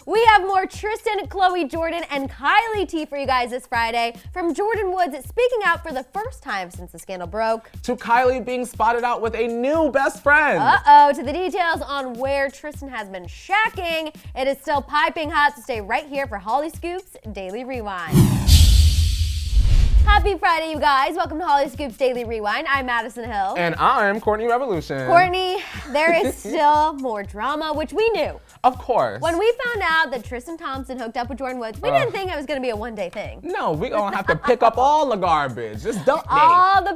We have more Tristan, Khloe, Jordyn, and Kylie tea for you guys this Friday. From Jordyn Woods speaking out for the first time since the scandal broke, to Kylie being spotted out with a new best friend. To the details on where Tristan has been shacking. It is still piping hot, so stay right here for Hollyscoop's Daily Rewind. Happy Friday, you guys. Welcome to Hollyscoop's Daily Rewind. I'm Madison Hill. And I'm Courtney Revolution. Courtney, there is still more drama, which we knew. Of course. When we found out that Tristan Thompson hooked up with Jordyn Woods, we didn't think it was going to be a one-day thing. No, we gonna have to pick up all the garbage. Just dump me. All the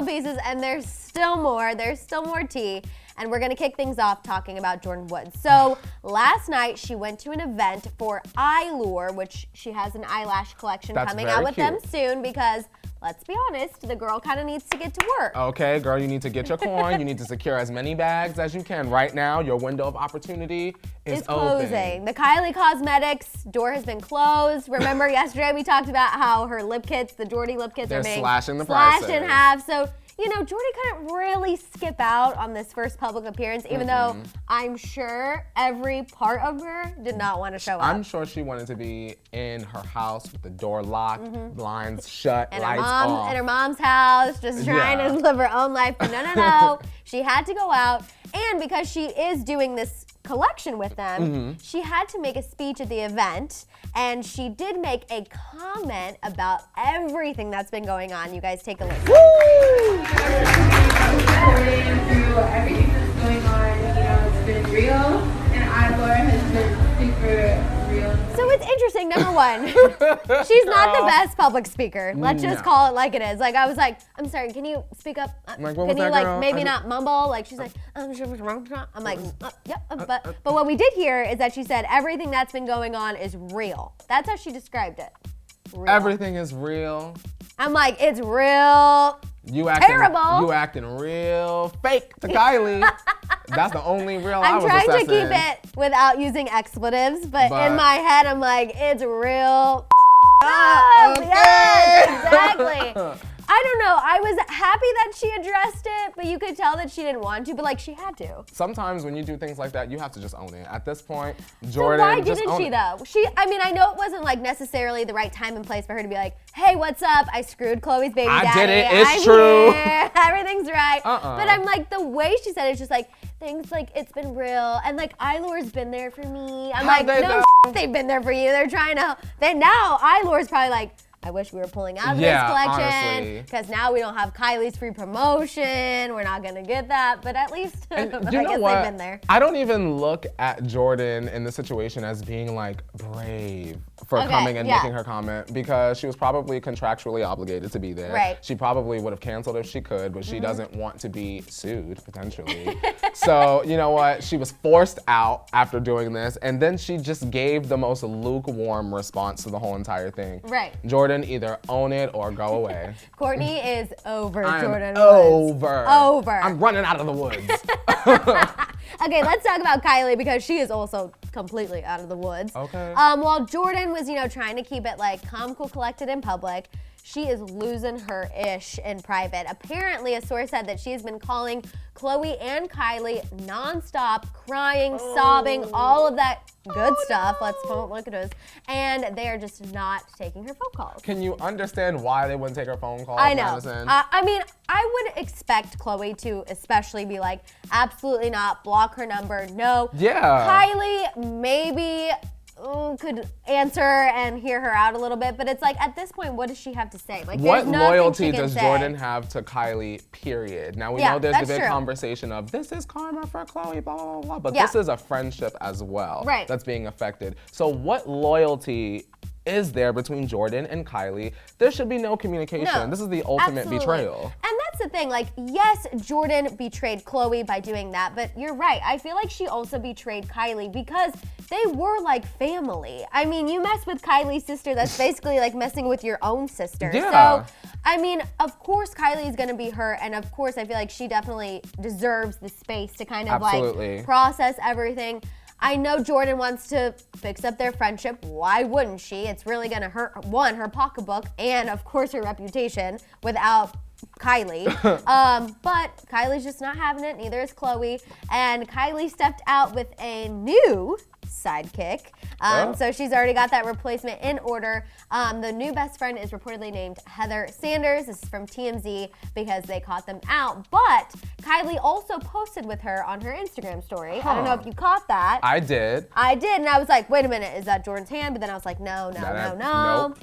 pieces, and there's still more. There's still more tea. And we're gonna kick things off talking about Jordyn Woods. So last night she went to an event for Eyelure, which she has an eyelash collection coming out with them soon because, let's be honest, the girl kind of needs to get to work. Okay, girl, you need to get your coin. You need to secure as many bags as you can. Right now, your window of opportunity is closing. open. The Kylie Cosmetics door has been closed. Remember yesterday we talked about how her lip kits, the Jordyn lip kits, are being slashing the slashed prices in half. So, you know, Jordyn couldn't really skip out on this first public appearance, even though I'm sure every part of her did not want to show up. I'm sure she wanted to be in her house with the door locked, blinds shut, and lights off. In her mom's house, just trying to live her own life. But no. She had to go out. And because she is doing this collection with them, she had to make a speech at the event. And she did make a comment about everything that's been going on. You guys take a listen. Woo! According to everything that's going on, it's been real, and Eyelure has been super real. So it's interesting, number one, she's not the best public speaker. Let's just call it like it is. Like, I was like, I'm sorry, can you speak up? Like, can you, like, maybe not mumble? Like, she's like, I'm like, yep. But what we did hear is that she said everything that's been going on is real. That's how she described it. Real. Everything is real. I'm like, it's real. Terrible. You acting real fake to Kylie. That's the only real I was I'm trying to assessing. keep it without using expletives, but in my head, I'm like, it's real. Okay. Yes, exactly. I don't know. I was happy that she addressed it, but you could tell that she didn't want to, but like she had to. Sometimes when you do things like that, you have to just own it. At this point, Jordyn, so why just didn't own she it. though? I mean, I know it wasn't like necessarily the right time and place for her to be like, hey, what's up? I screwed Khloe's baby daddy. I did it. It's I'm true. Here. Everything's right. But I'm like, the way she said it, it's just like, things like, it's been real. And like, Eyelure's been there for me. I'm like, no, they've been there for you. They're trying to, now Eyelure's probably like, I wish we were pulling out of this collection because now we don't have Kylie's free promotion. We're not gonna get that, but at least I guess they've been there. I don't even look at Jordyn in this situation as being like brave for coming and making her comment because she was probably contractually obligated to be there. Right. She probably would have canceled if she could, but she doesn't want to be sued potentially. So you know what? She was forced out after doing this, and then she just gave the most lukewarm response to the whole entire thing. Right. Jordyn, either own it or go away. Courtney is over I'm Jordyn Woods. Over. I'm running out of the woods. Okay, let's talk about Kylie because she is also completely out of the woods. Okay. While Jordyn was, trying to keep it like calm, cool, collected in public, she is losing her ish in private. Apparently, a source said that she has been calling Khloe and Kylie nonstop, crying, sobbing, all of that good stuff. Let's look at us. And they are just not taking her phone calls. Can you understand why they wouldn't take her phone calls, I know. Madison? I mean, I would expect Khloe to especially be like, absolutely not, block her number, no. Yeah. Kylie maybe could answer and hear her out a little bit, but it's like, at this point, what does she have to say? Like, what loyalty she can does say. Jordyn have to Kylie, period? Now, we know there's the big true. conversation of, this is karma for Khloe, blah, blah, blah, blah, but this is a friendship as well that's being affected. So what loyalty is there between Jordyn and Kylie? There should be no communication. No, this is the ultimate betrayal. And that's the thing, like, yes, Jordyn betrayed Khloe by doing that, but you're right. I feel like she also betrayed Kylie because they were like family. I mean, you mess with Kylie's sister, that's basically like messing with your own sister. Yeah. So, I mean, of course Kylie's gonna be hurt, and of course I feel like she definitely deserves the space to kind of like process everything. I know Jordyn wants to fix up their friendship. Why wouldn't she? It's really gonna hurt, one, her pocketbook, and of course her reputation without Kylie. But Kylie's just not having it, neither is Khloe. And Kylie stepped out with a new sidekick. Oh. So she's already got that replacement in order. The new best friend is reportedly named Heather Sanders. This is from TMZ because they caught them out. But Kylie also posted with her on her Instagram story. I don't know if you caught that. I did. I did, and I was like, wait a minute, is that Jordyn's hand? But then I was like, no. Nope.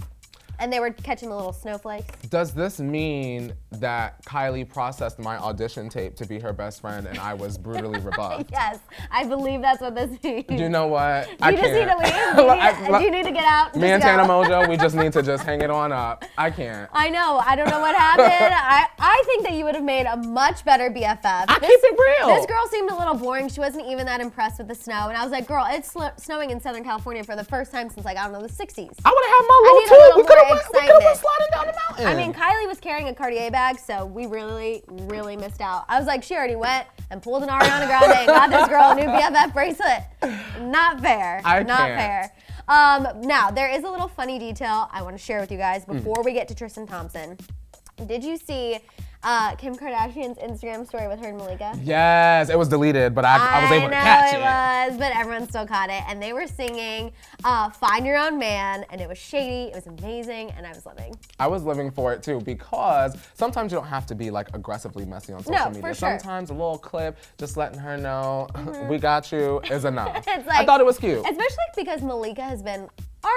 And they were catching the little snowflakes. Does this mean that Kylie processed my audition tape to be her best friend and I was brutally rebuffed? Yes, I believe that's what this means. You know what? You just need to leave. Do you need to get out? Me and Tana Mojo, we just need to just hang it on up. I can't. I know. I don't know what happened. I think that you would have made a much better BFF. I keep it real. This girl seemed a little boring. She wasn't even that impressed with the snow. And I was like, girl, it's snowing in Southern California for the first time since, like, I don't know, the 60s. I would have had my I little need a little too. more We could have went sliding down the mountain. I mean, Kylie was carrying a Cartier bag, so we really, really missed out. I was like, she already went and pulled an Ariana Grande and got this girl a new BFF bracelet. Not fair. Not fair. Now, there is a little funny detail I want to share with you guys before we get to Tristan Thompson. Did you see Kim Kardashian's Instagram story with her and Malika? Yes, it was deleted, but I was able to catch it. I know it was, but everyone still caught it. And they were singing Find Your Own Man, and it was shady. It was amazing, and I was living. I was living for it too, because sometimes you don't have to be like aggressively messy on social media. For sure. Sometimes a little clip, just letting her know, we got you, is enough. It's like, I thought it was cute. Especially because Malika has been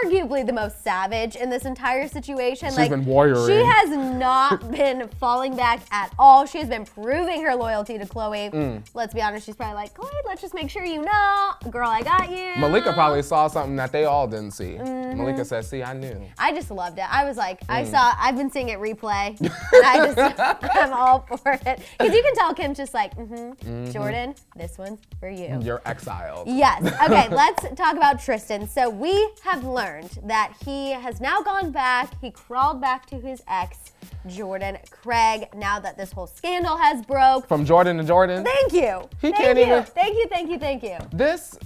arguably the most savage in this entire situation. She's been warrioring. She has not been falling back at all. She has been proving her loyalty to Khloe. Let's be honest, she's probably like, Khloe, let's just make sure you know, girl, I got you. Malika probably saw something that they all didn't see. Malika said, see, I knew. I just loved it. I was like, I've been seeing it replay, and I'm all for it. Because you can tell Kim's just like, Jordyn, this one's for you. You're exiled. Yes. Okay, let's talk about Tristan. So we have learned that he has now gone back. He crawled back to his ex, Jordan Craig, now that this whole scandal has broke. From Jordan to Jordan? Thank you. He can't even. Thank you. This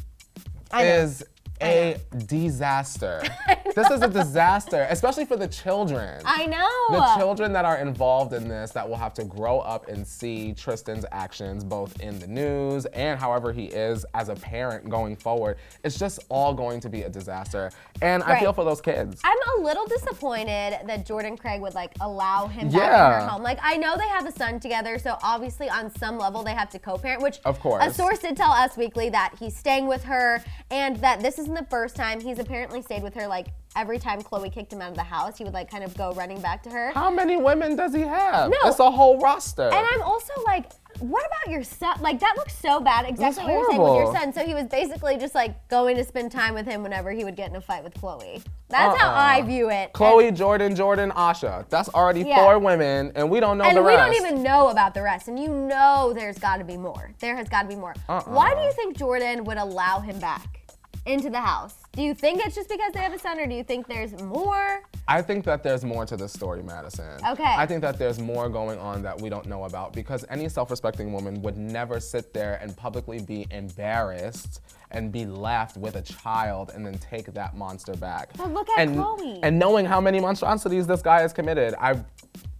is a disaster. This is a disaster, especially for the children. I know. The children that are involved in this that will have to grow up and see Tristan's actions both in the news and however he is as a parent going forward. It's just all going to be a disaster. And I feel for those kids. I'm a little disappointed that Jordan Craig would like allow him back in her home. Like, I know they have a son together, so obviously on some level they have to co-parent, which of course. A source did tell Us Weekly that he's staying with her and that this isn't the first time. He's apparently stayed with her like every time Khloe kicked him out of the house, he would like kind of go running back to her. How many women does he have? No. It's a whole roster. And I'm also like, what about your son? Like, that looks so bad. Exactly what you're saying with your son. So he was basically just like going to spend time with him whenever he would get in a fight with Khloe. That's how I view it. Khloe, Jordan, Asha. That's already 4 women, and we don't know the rest. And we don't even know about the rest. And you know there's got to be more. There has got to be more. Why do you think Jordan would allow him back into the house? Do you think it's just because they have a son, or do you think there's more? I think that there's more to the story, Madison. Okay. I think that there's more going on that we don't know about, because any self-respecting woman would never sit there and publicly be embarrassed and be left with a child and then take that monster back. But look at Khloe. And knowing how many monstrosities this guy has committed,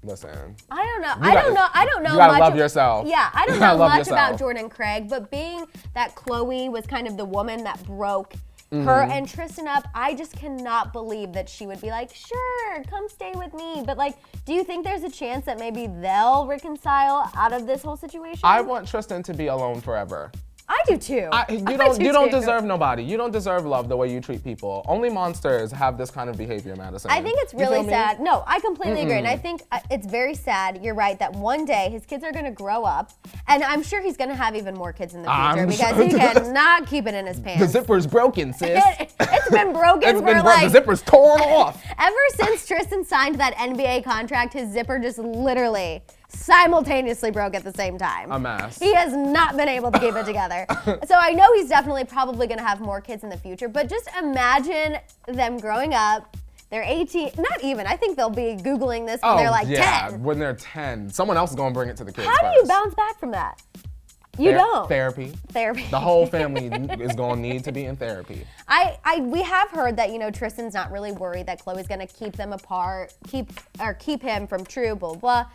listen. I don't know. I don't know. You gotta much love yourself. Yeah, I don't know much yourself. about Jordan Craig, but being that Khloe was kind of the woman that broke her and Tristan up, I just cannot believe that she would be like, sure, come stay with me. But like, do you think there's a chance that maybe they'll reconcile out of this whole situation? I want Tristan to be alone forever. I do too. You don't deserve nobody. You don't deserve love the way you treat people. Only monsters have this kind of behavior, Madison. I think it's really sad. No, I completely agree. And I think it's very sad, you're right, that one day his kids are going to grow up. And I'm sure he's going to have even more kids in the future because he cannot keep it in his pants. The zipper's broken, sis. It's been broken the zipper's torn off. Ever since Tristan signed that NBA contract, his zipper just literally simultaneously broke at the same time. A mess. He has not been able to keep it together. So I know he's definitely probably going to have more kids in the future, but just imagine them growing up. They're 18, not even. I think they'll be Googling this when they're like 10. When they're 10. Someone else is going to bring it to the kids. How do you bounce back from that? You don't. Therapy. The whole family is going to need to be in therapy. We have heard that, Tristan's not really worried that Khloe's going to keep them apart, keep him from True, blah, blah.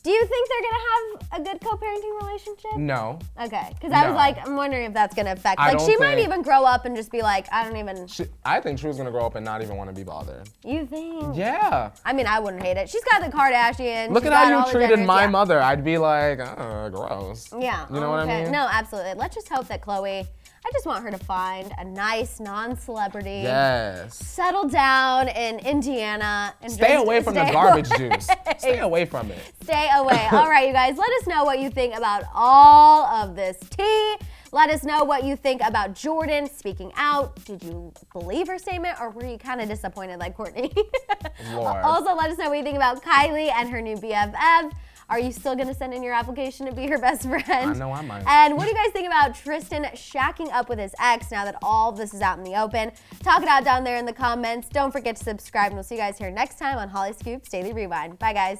Do you think they're gonna have a good co-parenting relationship? No. Okay, because I was like, I'm wondering if that's gonna affect. I Like, don't she might think- even grow up and just be like, I don't even. I think she was gonna grow up and not even want to be bothered. You think? Yeah. I mean, I wouldn't hate it. She's got the Kardashians. Look she's at how got you all the treated Jenners, my yeah. mother. I'd be like, gross. Yeah. You know what I mean? No, absolutely. Let's just hope that Khloe, I just want her to find a nice non-celebrity. Yes. Settle down in Indiana and Stay just away from the stay garbage away. juice. Stay away from it. Stay away. All right, you guys, let us know what you think about all of this tea. Let us know what you think about Jordyn speaking out. Did you believe her statement or were you kind of disappointed like Courtney? Lord. Also, let us know what you think about Kylie and her new BFF. Are you still gonna send in your application to be her best friend? I know I might. And what do you guys think about Tristan shacking up with his ex now that all of this is out in the open? Talk it out down there in the comments. Don't forget to subscribe and we'll see you guys here next time on Hollyscoop's Daily Rewind. Bye guys.